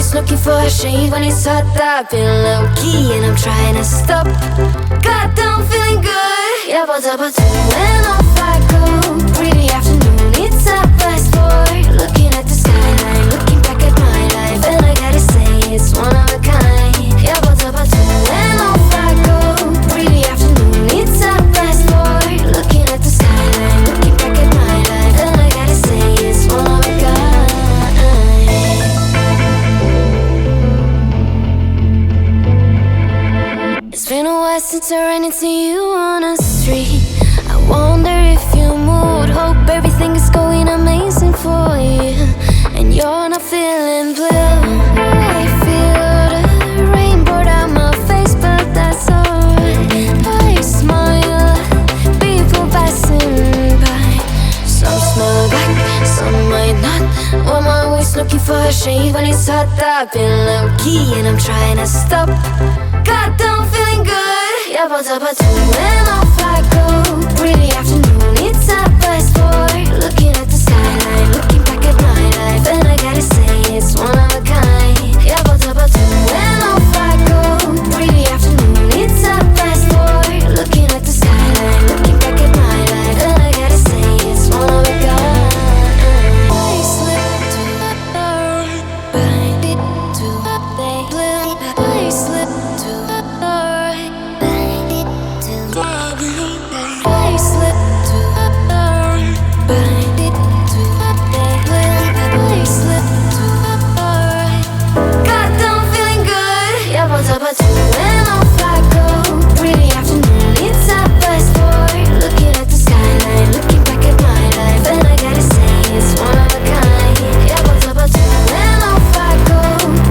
always looking for a shade when it's hot. I've been low-key and I'm trying to stop. Goddamn, feeling good. Yeah, but when off I go. Pretty afternoon, it's a fast forward. Looking at the skyline, looking back at my life, and I gotta say it's one of a kind. Yeah, but when off I go. Pretty afternoon, it's a fast forward. Looking at the skyline, looking back at my life, and I gotta say it's one of a kind. It's been a while since I ran into you on a street. I wonder if you moved. Hope everything is going amazing for you, and you're not feeling blue. I feel the rain pour down my face, but that's alright. I smile at people passing by. Some smile back, some might not. I'm always looking for a shade when it's hot. I've been low-key and I'm trying to stop. Goddamn, feeling good. Yeah, but when off I go. Pretty afternoon, it's a fast forward. Looking at the skyline, looking back at my life, and I gotta say it's one of a kind. Yeah, but when off I go. Pretty afternoon, it's a fast forward. Looking at the skyline, looking back at my life, and I gotta say it's one of a kind. I slip to the door, bind it to the blue. I slip to the door, bind it to the blue. I slip to the door, bind it to the blue. I slip to the door. Goddamn, feeling good. Yeah, but when off I go. Pretty afternoon, it's a fast forward. Looking at the skyline, looking back at my life, and I gotta say it's one of a kind. Yeah, but when off I go.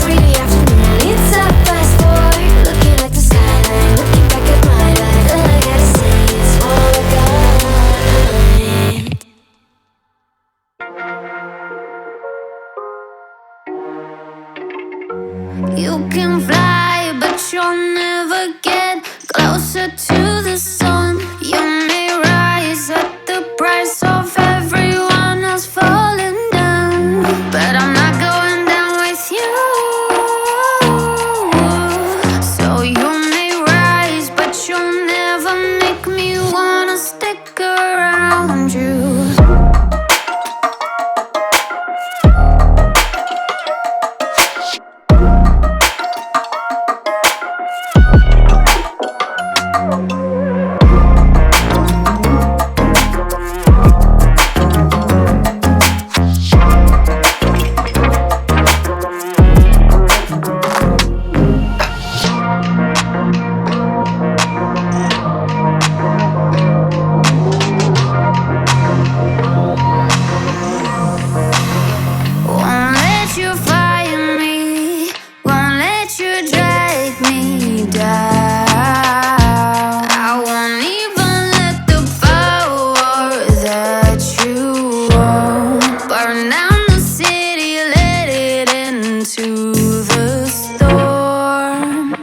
Pretty afternoon, it's a fast forward. Looking at the skyline, looking back at my life, and I gotta say it's one of a kind. You can fly, but you'll never get closer to the sun. You may rise at the price of everyone else falling down, but I'm not going down with you. So you may rise, but you'll never make me wanna stick around you. Won't let you fire me, won't let you drag me down. I won't even let the power that you own burn down the city, let it into the storm.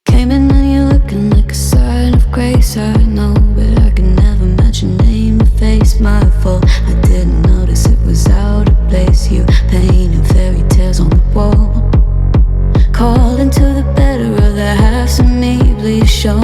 Came in and you're looking like a sign of grace. I know, but I can never match your name or face. My fault, I didn't notice it was out of place. You painted fairy tales on the wall, calling to the better of the halves of me. Please show